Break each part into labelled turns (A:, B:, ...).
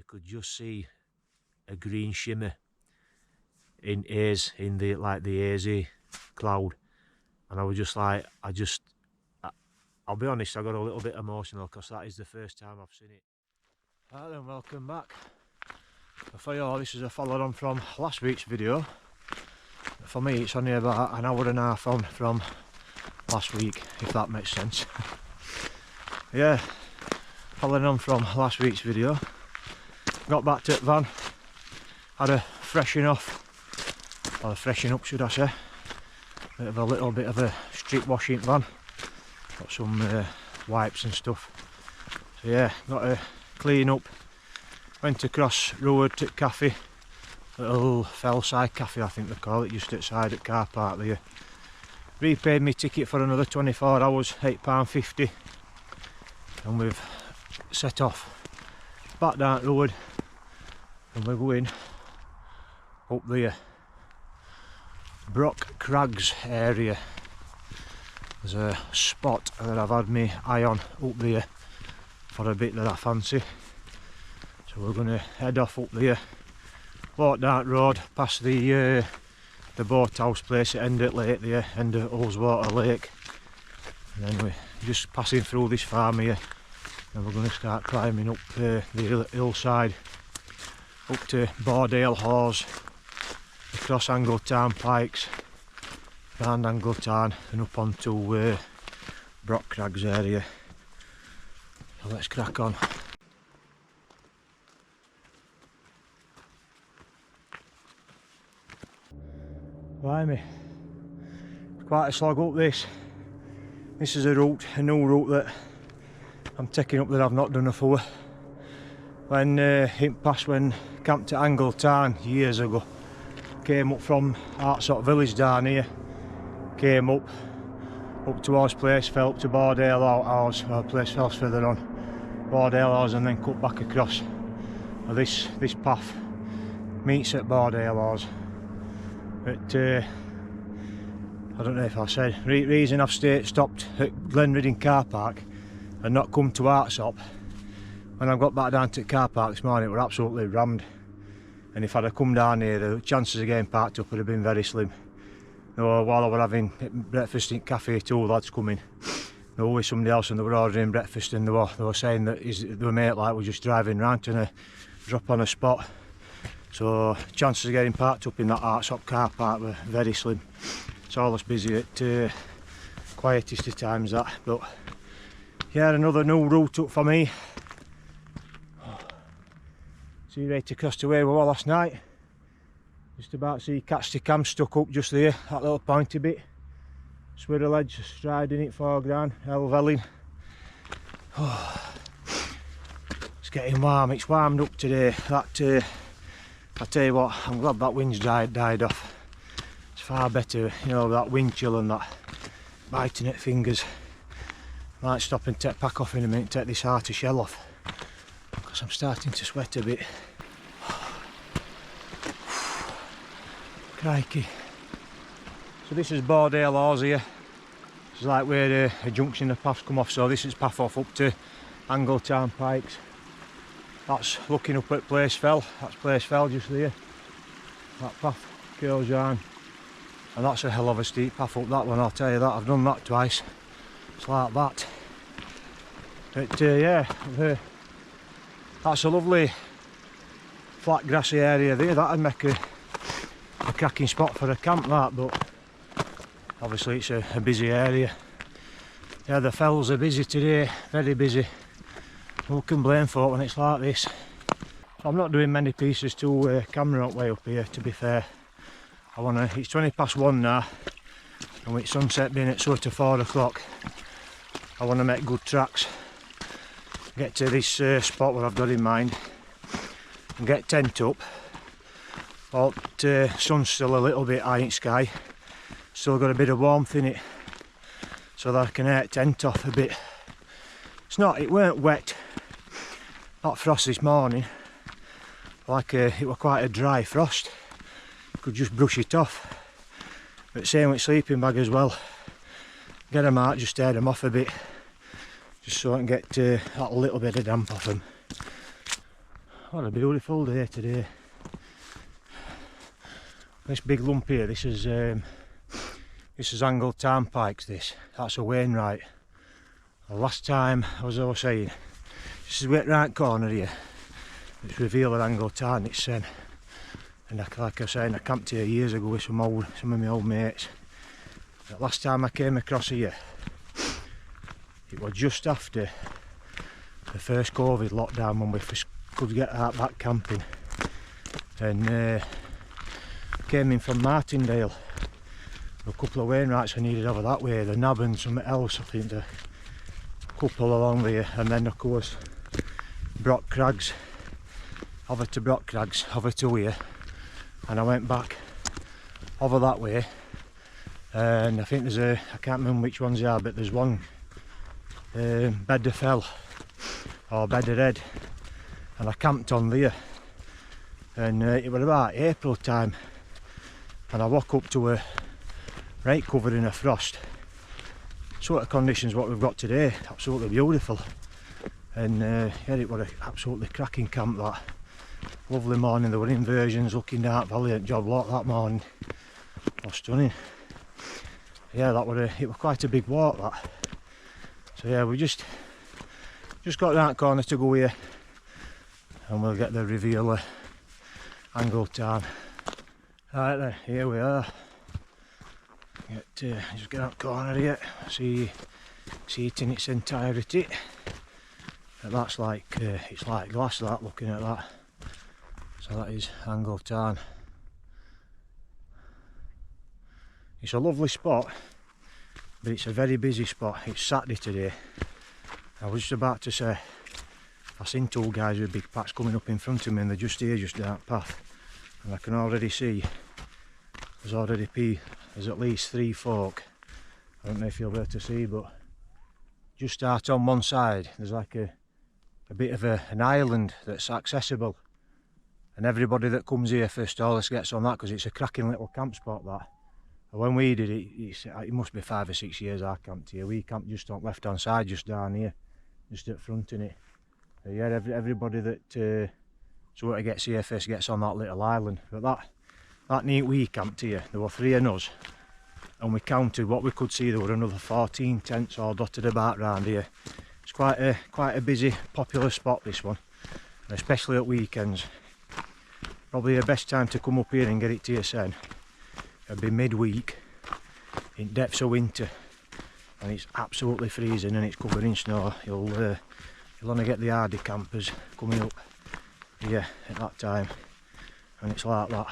A: you could just see a green shimmer in haze, in the hazy cloud, and I was just like, I'll be honest, I got a little bit emotional because that is the first time I've seen it. Right then, welcome back. For you, this is a follow on from last week's video. For me, it's only about an hour and a half on from last week, if that makes sense. Yeah, following on from last week's video, got back to the van, had a freshen off, or a freshen up should I say, a little bit of a street washing van, got some wipes and stuff, so yeah, got a clean up, went across road to cafe, a little fellside cafe I think they call it, just outside at car park there. Repaid me ticket for another 24 hours, £8.50, and we've set off back down the road and we're going up the Brock Crags area. There's a spot that I've had my eye on up there for a bit that I fancy, so we're going to head off up there, walk down the road past the boathouse place at end of lake there, end of Ullswater Lake, and then we're just passing through this farm here, and we're going to start climbing up the hillside up to Bordale Hawes, across Angletown Pikes, round Angletown and up onto Brock Crags area. So let's crack on. Blimey, it's quite a slog up this. This is a new route that I'm taking up that I've not done before. When in past, when camped at Angletown years ago, came up from that sort of village down here, came up towards Placefell, up to Bordale House, or Placefell's further on, Bordale House, and then cut back across. Now this path meets at Bordale House. But I don't know if I said, reason I've stopped at Glenridding car park and not come to Hartsop, when I got back down to the car park this morning it were absolutely rammed, and if I'd have come down here the chances of getting parked up would have been very slim. No, while I were having breakfast in cafe, two lads coming, they were with somebody else and they were ordering breakfast, and they were saying that their mate like was just driving round to drop on a spot. So chances of getting parked up in that Hartsop car park were very slim. It's always busy at quietest of times that. But yeah, another new route up for me. See, ready to cross the way we were last night. Just about to see Catchy Cam stuck up just there, that little pointy bit. Swirl edge, striding it foreground, Helvelling. Oh, it's getting warm, it's warmed up today. That I tell you what, I'm glad that wind's died off. It's far better, you know, that wind chill and that biting at fingers. Might stop and take pack off in a minute, take this hearty shell off, because I'm starting to sweat a bit. Crikey. So this is Bordale Hawes here. This is like where a junction of paths come off, so this is path off up to Angletown Pikes. That's looking up at Placefell, that's Placefell just there. That path curls round, and that's a hell of a steep path up that one, I'll tell you that. I've done that twice, it's like that. But yeah, that's a lovely flat grassy area there, that'd make a cracking spot for a camp that, but obviously it's a busy area. Yeah, the fells are busy today, very busy. Who can blame for it when it's like this? So I'm not doing many pieces to camera way up here, to be fair. It's 20 past 1 now, and with sunset being at sort of 4 o'clock, I want to make good tracks. Get to this spot where I've got in mind, and get tent up. Well, sun's still a little bit high in sky, still got a bit of warmth in it, so that I can air tent off a bit. It weren't wet, not frost this morning, like it were quite a dry frost, you could just brush it off. But same with sleeping bag as well, get them out, just air them off a bit, just so I can get that little bit of damp off them. What a beautiful day today. This big lump here, this is angled tarnpikes. That's a Wainwright. The last time, as I was saying, this is right corner here. It's revealed an angled tarn. It's and like I was saying, I camped here years ago with some of my old mates. The last time I came across here, it was just after the first COVID lockdown when we could get out back camping, and came in from Martindale. A couple of Wainwrights I needed over that way, the Nab and something else, I think, a couple along there, and then of course Brock Crags, over to Brock Crags, over to here, and I went back over that way, and I think I can't remember which ones they are, but there's one Bed of Fell or Bed of Red, and I camped on there, and it was about April time, and I walk up to a right covered in a frost. Sort of conditions what we've got today, absolutely beautiful, and yeah, it was an absolutely cracking camp. That lovely morning, there were inversions looking down Valiant job lot that morning. Oh, stunning. Yeah, it was quite a big walk that. So yeah, we just got that corner to go here, and we'll get the reveal angled tarn. Right then, here we are. Just get that corner here, see it in its entirety. And that's like it's like glass, that, looking at that. So that is angled tarn. It's a lovely spot, but it's a very busy spot. It's Saturday today. I was just about to say, I've seen two guys with big packs coming up in front of me, and they're just here, just down that path, and I can already see there's at least 3 folk. I don't know if you'll be able to see, but just out on one side there's like a bit of an island that's accessible, and everybody that comes here first always gets on that because it's a cracking little camp spot, that. And when we did it, it must be 5 or 6 years I camped here. We camped just on left hand side, just down here, just at front in it. Yeah, everybody that sort of gets here first gets on that little island. But that night we camped here, there were 3 of us, and we counted what we could see. There were another 14 tents all dotted about round here. It's quite a busy, popular spot, this one, and especially at weekends. Probably the best time to come up here and get it to your sen. It'll be midweek, in depths of winter, and it's absolutely freezing and it's covered in snow. You'll only get the hardy campers coming up here at that time, and it's like that.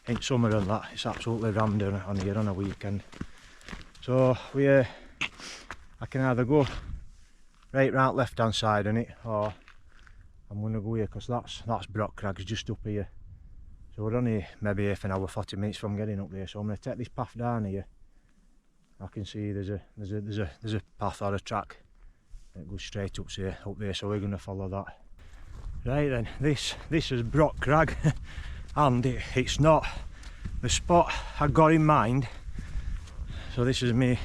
A: In summer and that, it's absolutely rammed on here on a weekend. So I can either go right round left hand side on it, or I'm going to go here because that's Brock Crags just up here. So we're only maybe half an hour, 40 minutes from getting up there. So I'm going to take this path down here. I can see there's a path or a track that goes straight up there. So we're going to follow that. Right then, this is Brock Crag, and it's not the spot I got in mind. So this is my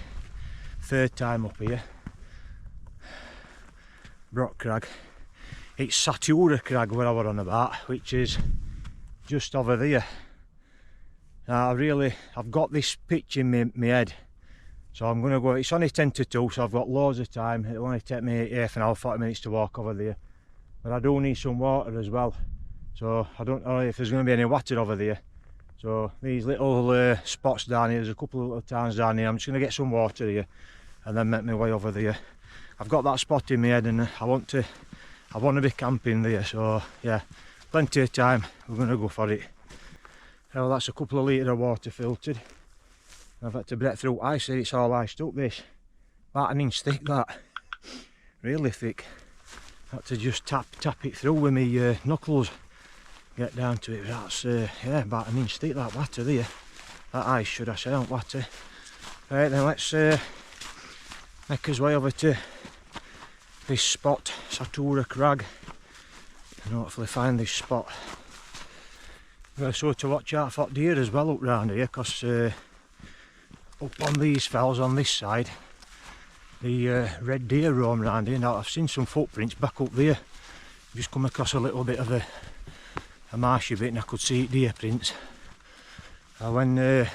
A: 3rd time up here. Brock Crag. It's Satura Crag where I was on about, which is just over there. Now I've got this pitch in my head, so I'm going to go. It's only 10 to 2, so I've got loads of time. It'll only take me half an hour, 40 minutes to walk over there. But I do need some water as well, so I don't know if there's going to be any water over there. So these little spots down here, there's a couple of little towns down here. I'm just going to get some water here and then make my way over there. I've got that spot in my head, and I want to be camping there, so yeah, plenty of time. We're going to go for it. Well, that's a couple of litres of water filtered. I've had to break through ice here. It's all iced up, this. About an inch thick, that. Really thick. Had to just tap it through with my knuckles. Get down to it. That's yeah, about an inch thick, that water there. That ice, should I say, not water. Right then, let's make us way over to this spot, Satura Crag, and hopefully find this spot. We've got to sort of watch out for deer as well up round here, because up on these fells on this side the red deer roam around here. Now I've seen some footprints back up there. I've just come across a little bit of a marshy bit and I could see deer prints. When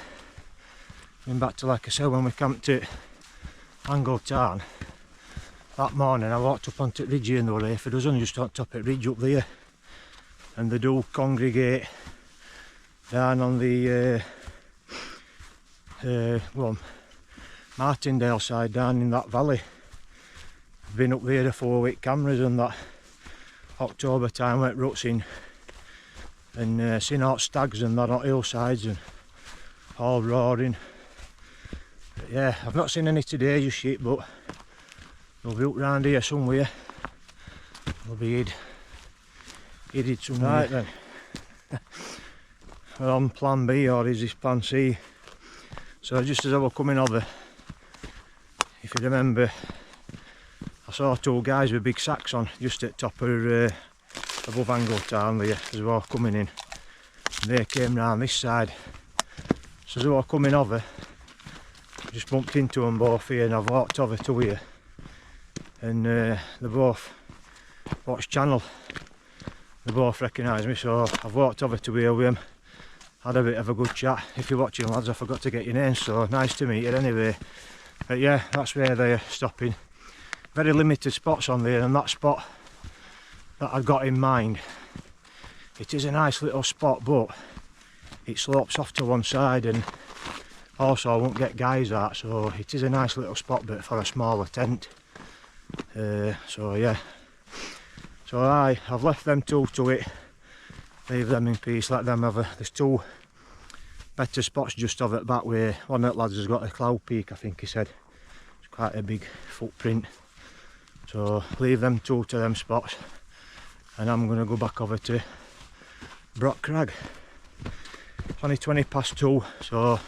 A: back to, like I said, when we camped at Angletown that morning, I walked up onto the ridge here and there were half a dozen just on top of the ridge up there, and they do congregate down on the well, Martindale side down in that valley. I've been up there with cameras and that October time went rutsing and seen out stags and that on hillsides and all roaring. But yeah, I've not seen any today just yet, but they'll be up round here somewhere. They'll be hid somewhere. Right then. We're on plan B, or is this plan C? So just as I was coming over, if you remember, I saw two guys with big sacks on just at top of above Angletown there as I was coming in. And they came round this side. So as I was coming over, I just bumped into them both here, and I've walked over to here. And they both watch channel. They both recognise me, so I've walked over to here with them. Had a bit of a good chat. If you're watching, lads, I forgot to get your name, so nice to meet you anyway. But yeah, that's where they're stopping. Very limited spots on there, and that spot that I've got in mind, it is a nice little spot, but it slopes off to one side, and also I won't get guys out, so it is a nice little spot but for a smaller tent. So yeah, so I've left them two to it. Leave them in peace, let them have there's two better spots just over at back way. One of the lads has got a cloud peak, I think he said. It's quite a big footprint. So leave them two to them spots, and I'm going to go back over to Brock Crag. It's only 2:20, so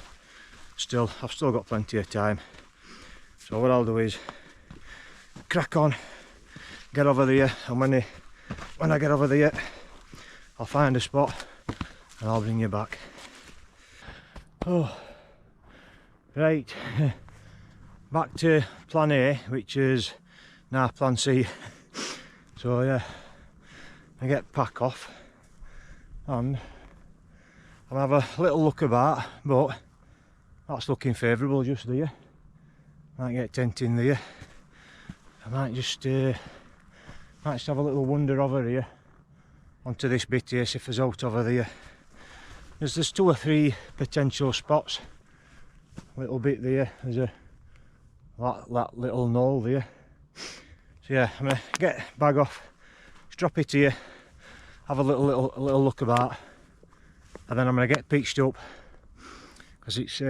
A: I've still got plenty of time. So what I'll do is crack on, get over there, and when I get over there, I'll find a spot and I'll bring you back. Oh, right, back to plan A, which is now plan C. So yeah, I get pack off and I'll have a little look about, but that's looking favourable just there. Might get tent in there. I might just have a little wander over here onto this bit here, see if there's out over there. There's 2 or 3 potential spots. A little bit there, there's that little knoll there. So yeah, I'm gonna get bag off, just drop it here, have a little look about, and then I'm gonna get pitched up, because it's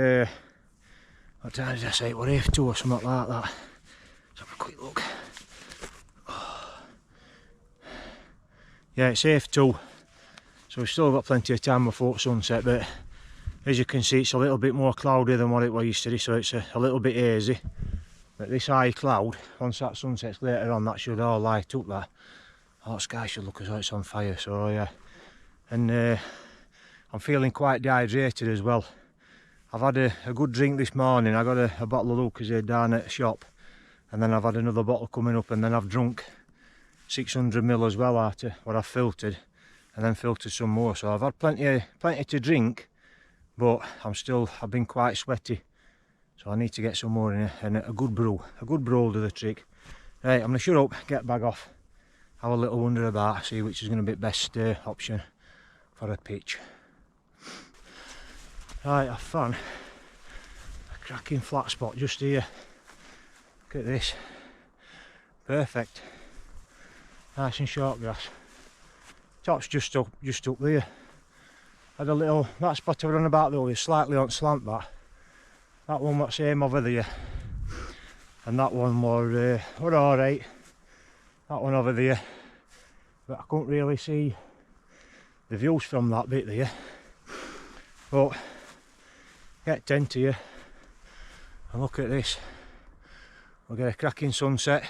A: what time did I say? It was half 2 or something like that. Let's have a quick look. Yeah, it's half 2, so we've still got plenty of time before sunset, but as you can see it's a little bit more cloudy than what it was yesterday, so it's a little bit hazy. But this high cloud, once that sun sets later on, that should all light up that. Oh, the sky should look as though it's on fire, so yeah. And I'm feeling quite dehydrated as well. I've had a good drink this morning. I got a bottle of Lucozade down at the shop, and then I've had another bottle coming up, and then I've drunk 600ml as well out of what I've filtered, and then filtered some more. So I've had plenty to drink, but I've been quite sweaty, so I need to get some more in, and a good brew will do the trick. Right, I'm gonna shut up, get bag off, have a little wander about, see which is going to be best option for a pitch. Right, I found a cracking flat spot just here. Look at this, perfect. Nice and short grass. Top's just up there. Had a little, that spot I was on about though is slightly on slant that. That one was same over there. And that one were alright. That one over there. But I couldn't really see the views from that bit there. But get tent here and look at this. We'll get a cracking sunset.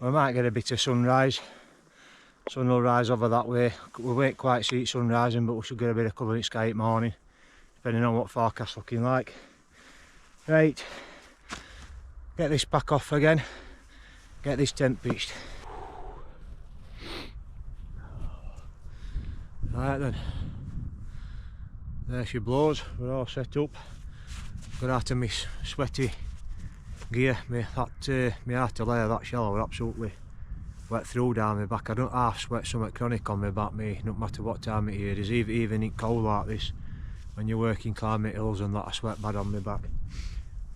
A: We might get a bit of sunrise. Sun will rise over that way. We won't quite see it sun rising, but we should get a bit of colour in the sky at morning, depending on what forecast's looking like. Right, get this pack off again, get this tent pitched. Right then, there she blows, we're all set up. Got out of my sweaty gear, my artillery, that shallow, were absolutely wet through down my back. I don't half sweat something chronic on my back, me, no matter what time it is, even in cold like this, when you're working climate hills and that, I sweat bad on my back.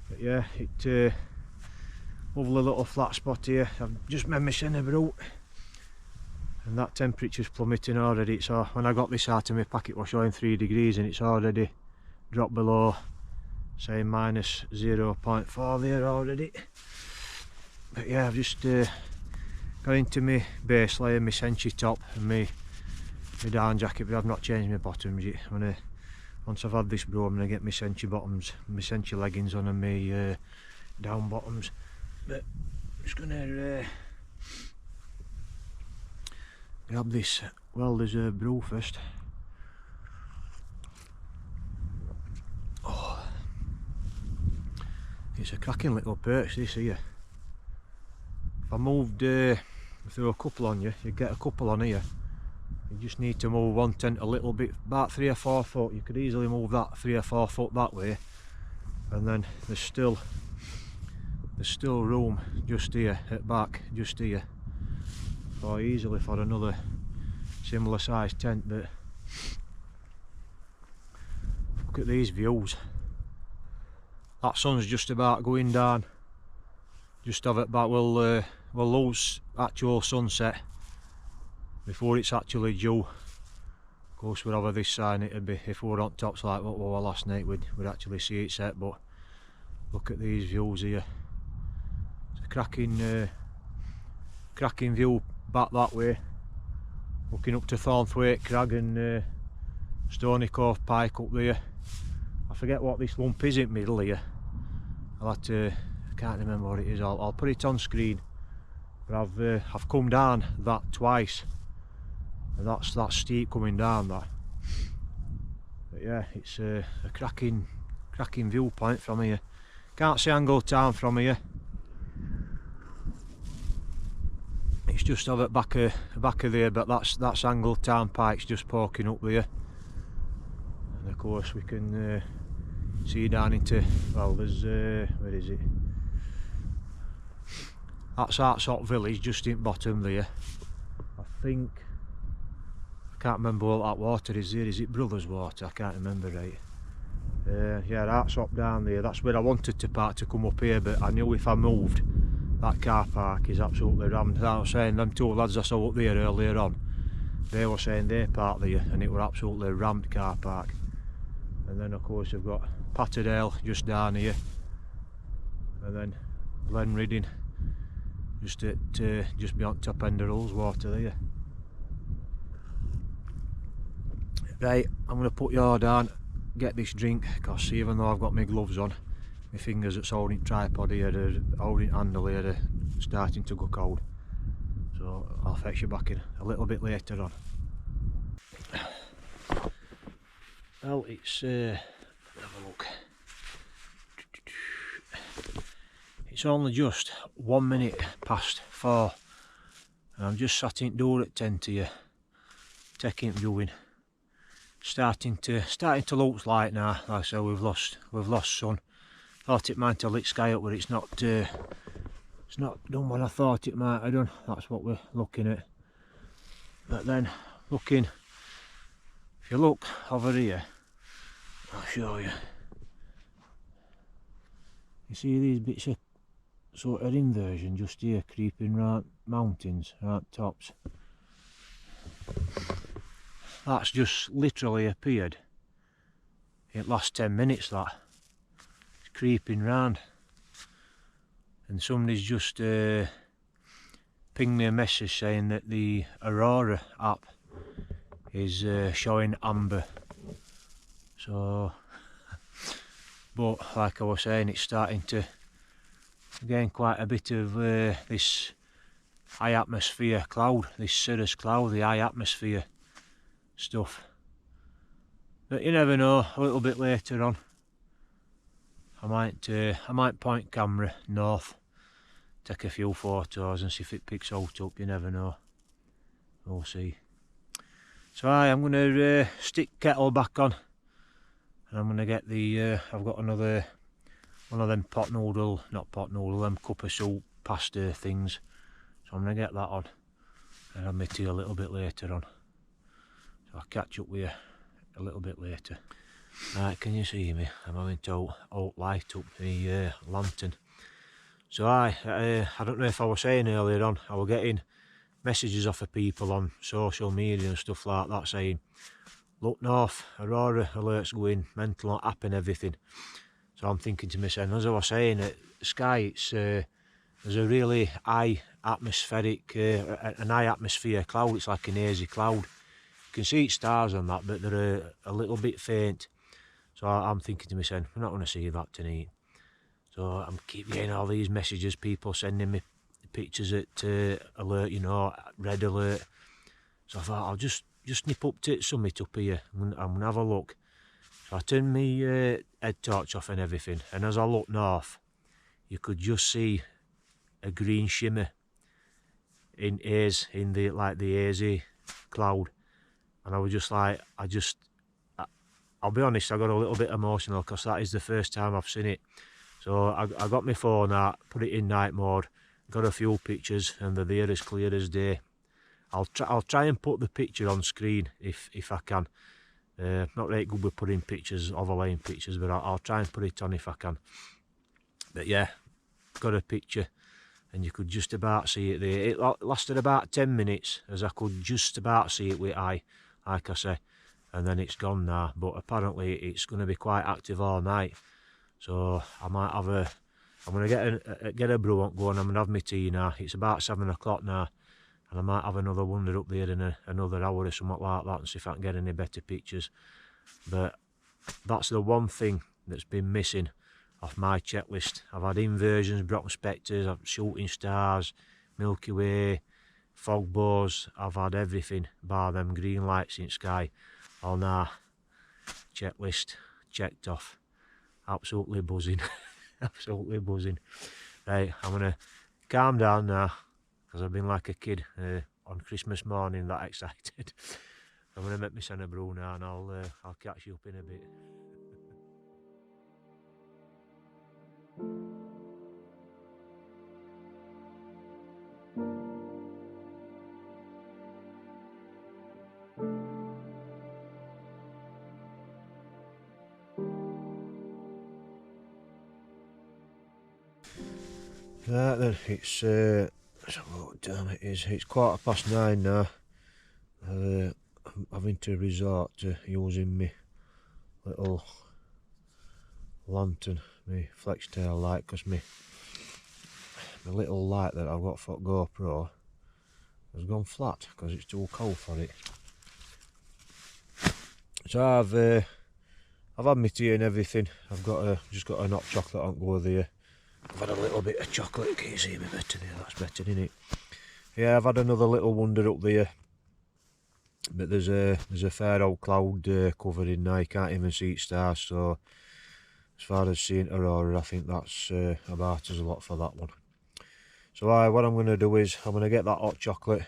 A: But yeah, it lovely little flat spot here. I've just made my centre route, and that temperature's plummeting already. So when I got this out of my pack, it was showing 3 degrees, and it's already dropped below, say, minus 0.4 there already. But yeah, I've just got into my base layer, my Senchi top and my down jacket, but I've not changed my bottoms yet. Once I've had this brew, I'm going to get my Senchi bottoms, my Senchi leggings on, and my down bottoms. But I'm just going to grab this welder's brew first. Oh, it's a cracking little perch this here. If I moved, if there were a couple on you, you'd get a couple on here. You just need to move one tent a little bit, about 3 or 4 foot. You could easily move that 3 or 4 foot that way, and then there's still room just here at back, just here, for easily for another similar sized tent. But look at these views. That sun's just about going down. Just have it back. We'll lose actual sunset before it's actually due. Of course, we'd have this sign, it'd be, if we were on tops like what we were last night, we'd actually see it set. But look at these views here. It's a cracking view back that way, looking up to Thornthwaite Crag and Stony Cove Pike up there. I forget what this lump is in the middle here. I'll have to, I can't remember what it is. I'll put it on screen. But I've come down that twice, and that's steep coming down that. But yeah, it's a cracking viewpoint from here. Can't see Angle Town from here. It's just over at back of there, but that's Angle Town Pike's just poking up there. And of course we can see down into, well, there's where is it? That's Hartsop Village just in bottom there. I think, I can't remember what that water is there. Is it Brothers Water? I can't remember right. Yeah, Hartsop down there. That's where I wanted to park to come up here, but I knew if I moved, that car park is absolutely rammed. I was saying, them 2 lads I saw up there earlier on, they were saying they parked there and it were absolutely rammed car park. And then of course you've got Patterdale just down here, and then Glen Ridding just beyond top end of Ullswater there. Right, I'm going to put you all down, get this drink, because even though I've got my gloves on, my fingers that's holding tripod here, holding handle here, are starting to go cold. So I'll fetch you back in a little bit later on. Well, it's have a look. It's only just 1 minute past 4, and I'm just sat in door at 10 here, taking viewing. Starting to look like now. Like I say, we've lost sun. Thought it might have lit sky up, but it's not done what I thought it might have done. That's what we're looking at. But then looking, if you look over here, I'll show you. You see these bits of sort of inversion just here creeping round mountains, round tops. That's just literally appeared in the last 10 minutes, that. It's creeping round. And somebody's just pinged me a message saying that the Aurora app is showing amber. So, but like I was saying, it's starting to gain quite a bit of this high atmosphere cloud, this cirrus cloud, the high atmosphere stuff. But you never know, a little bit later on I might point camera north, take a few photos and see if it picks out up. You never know. We'll see. So I'm going to stick kettle back on, and I'm going to get the I've got another one of them them cup of soup pasta things, so I'm going to get that on and have my tea a little bit later on. So I'll catch up with you a little bit later. Right, can you see me? I'm having to light up the lantern. So I don't know if I was saying earlier on, I was getting messages off of people on social media and stuff like that saying, look north, Aurora alerts going, mental, not app and everything. So I'm thinking to myself, as I was saying, at the sky, it's there's a really high atmospheric, an high atmosphere cloud. It's like an hazy cloud. You can see its stars on that, but they're a little bit faint. So I'm thinking to myself, we're not going to see that tonight. So I'm keep getting all these messages, people sending me pictures at alert, you know, red alert. So I thought I'll just nip up to the summit up here. I'm gonna have a look. So I turned my head torch off and everything, and as I looked north, you could just see a green shimmer in haze, in the hazy cloud, and I was just like, I'll be honest, I got a little bit emotional because that is the first time I've seen it. So I got my phone out, put it in night mode, got a few pictures, and they're there as clear as day. I'll try and put the picture on screen if I can. Not really good with putting pictures, overlaying pictures, but I'll try and put it on if I can. But yeah, got a picture, and you could just about see it there. It lasted about 10 minutes, as I could just about see it with eye, like I say, and then it's gone now. But apparently it's going to be quite active all night, so I might have I'm going to get a brew on going. I'm going to have my tea now. It's about 7 o'clock now, and I might have another wander up there in another hour or something like that, and see if I can get any better pictures. But that's the one thing that's been missing off my checklist. I've had inversions, Brocken spectres, shooting stars, Milky Way, fog bows. I've had everything bar them green lights in the sky. All now, checklist checked off. Absolutely buzzing. Absolutely buzzing. Right, I'm gonna calm down now, because I've been like a kid on Christmas morning, that excited. I'm gonna make my son a brew now, and I'll catch you up in a bit. Right then, it's what time it is. It's 9:15 now. I'm having to resort to using my little lantern, my flex tail light, because my little light that I've got for GoPro has gone flat because it's too cold for it. So I've had my tea and everything. I've just got an hot chocolate on go there. I've had a little bit of chocolate. Can you see me better now? That's better, isn't it? Yeah, I've had another little wander up there, but there's a fair old cloud covering now. You can't even see its stars. So as far as seeing Aurora, I think that's about as a lot for that one. So what I'm going to do is I'm going to get that hot chocolate,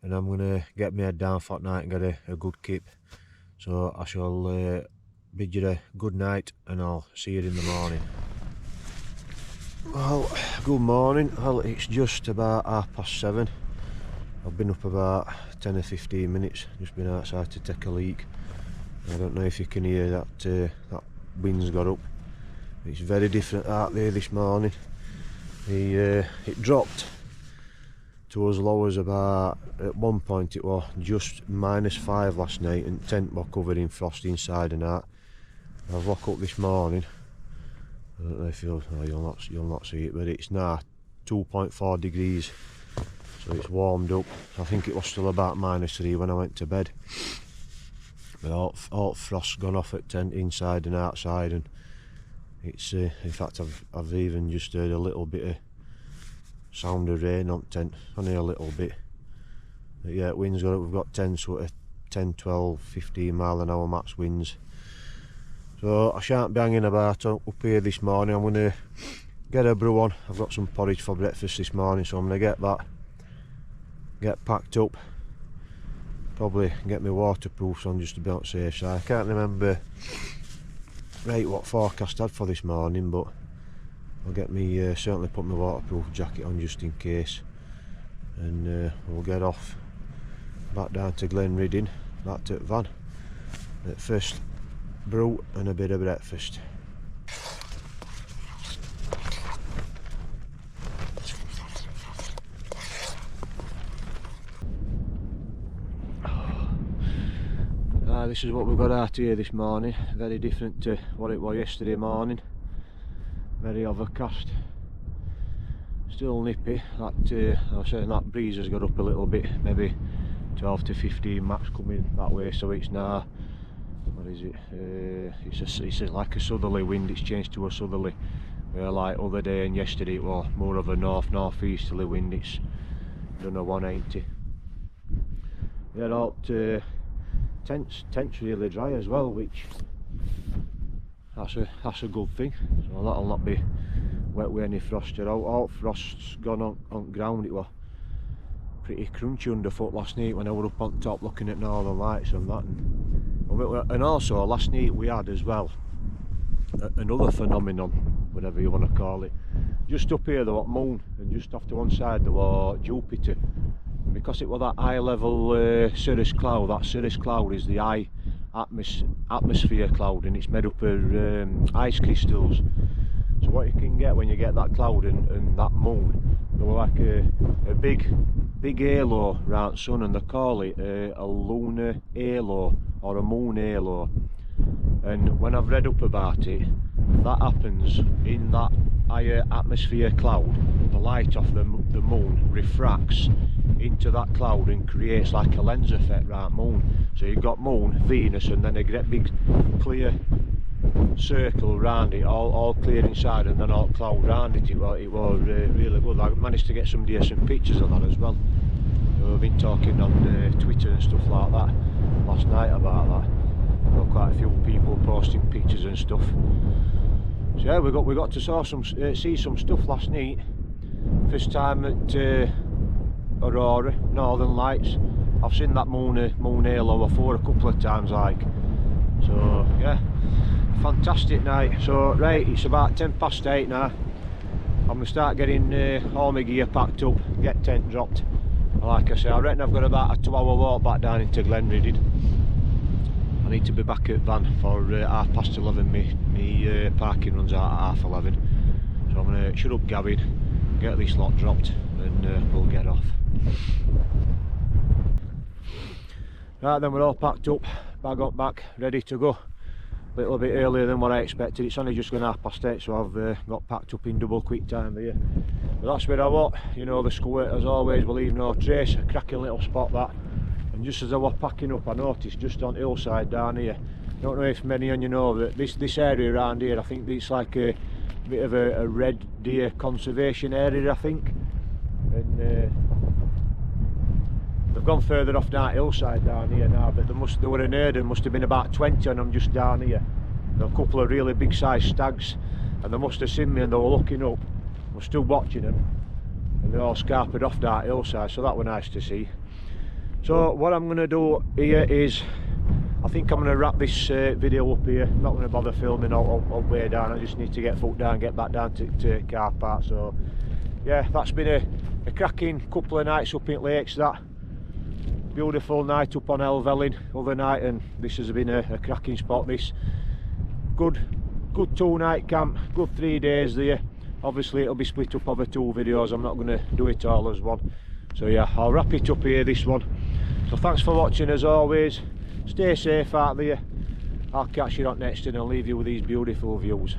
A: and I'm going to get my head down for the night and get a good kip. So I shall bid you a good night, and I'll see you in the morning. Well, good morning. Well, it's just about 7:30. I've been up about 10 or 15 minutes, just been outside to take a leak. I don't know if you can hear that that wind's got up. It's very different out there this morning. It dropped to as low as about, at one point it was just -5 last night, and tent were covered in frost inside and out. I've woke up this morning, I don't know if you'll not see it, but it's now 2.4 degrees, so it's warmed up. I think it was still about -3 when I went to bed. But all frost's gone off at tent inside and outside, and it's in fact I've even just heard a little bit of sound of rain on tent, only a little bit. But yeah, winds got up. We've got 10, 12, 15 mile an hour max winds. So I shan't be hanging about up here this morning. I'm going to get a brew on. I've got some porridge for breakfast this morning, so I'm going to get that, get packed up, probably get my waterproofs on just to be on the safe side. I can't remember right what forecast I had for this morning, but I'll get me certainly put my waterproof jacket on just in case, and we'll get off back down to Glenriddin, back to the van. At first, brew and a bit of breakfast. This is what we've got out here this morning. Very different to what it was yesterday morning. Very overcast. Still nippy. That I was saying that breeze has got up a little bit, maybe 12 to 15 max coming that way. So it's now, what is it? It's like a southerly wind. It's changed to a southerly. Where like other day and yesterday it was more of a north-northeasterly wind. It's done a 180. Yeah, all tents really dry as well, which that's a good thing. So that'll not be wet with any frost at all. All frost's gone on ground. It was pretty crunchy underfoot last night when I was up on top looking at Northern Lights and that. And also last night we had as well another phenomenon, whatever you want to call it. Just up here there was moon, and just off to one side there was Jupiter. And because it was that high level cirrus cloud, that cirrus cloud is the high atmosphere cloud, and it's made up of ice crystals. So what you can get when you get that cloud and that moon, they're like a big halo around the sun, and they call it a lunar halo or a moon halo. And when I've read up about it, that happens in that higher atmosphere cloud. The light off the moon refracts into that cloud and creates like a lens effect around moon. So you've got moon, Venus, and then a great big clear circle around it, all clear inside, and then all cloud around it. It was really good. I managed to get some decent pictures of that as well. We've been talking on Twitter and stuff like that last night about that. Got quite a few people posting pictures and stuff. So yeah, we got to see some stuff last night. First time at Aurora, Northern Lights. I've seen that moon halo before a couple of times, like. So yeah, fantastic night. So right, it's about 8:10 now. I'm going to start getting all my gear packed up, get tent dropped. Like I say, I reckon I've got about a 2-hour walk back down into Glenriddin. I need to be back at van for 11:30. Me parking runs out at 11:30. So I'm going to shut up Gavin, get this lot dropped, and we'll get off. Right then, we're all packed up, bag up back, ready to go. A little bit earlier than what I expected. It's only just gone 8:30, so I've got packed up in double quick time here. But that's where I was. You know, the squirt as always will leave no trace. A cracking little spot that. And just as I was packing up, I noticed just on the hillside down here, don't know if many of you know that this area around here, I think it's like a bit of a red deer conservation area, I think. And they've gone further off that hillside down here now, but there were an herd, and must have been about 20 of them just down here. There were a couple of really big sized stags, and they must have seen me and they were looking up. I was still watching them, and they all scarpered off that hillside, so that was nice to see. So what I'm going to do here is, I think I'm going to wrap this video up here. I'm not going to bother filming all the way down. I just need to get foot down, get back down to car park. So yeah, that's been a cracking couple of nights up in Lakes. That beautiful night up on Helvellyn other night, and this has been a cracking spot. This good 2-night camp, good 3 days there. Obviously it'll be split up over 2 videos. I'm not going to do it all as one. So yeah, I'll wrap it up here, this one. So thanks for watching as always. Stay safe out there. I'll catch you up next and I'll leave you with these beautiful views.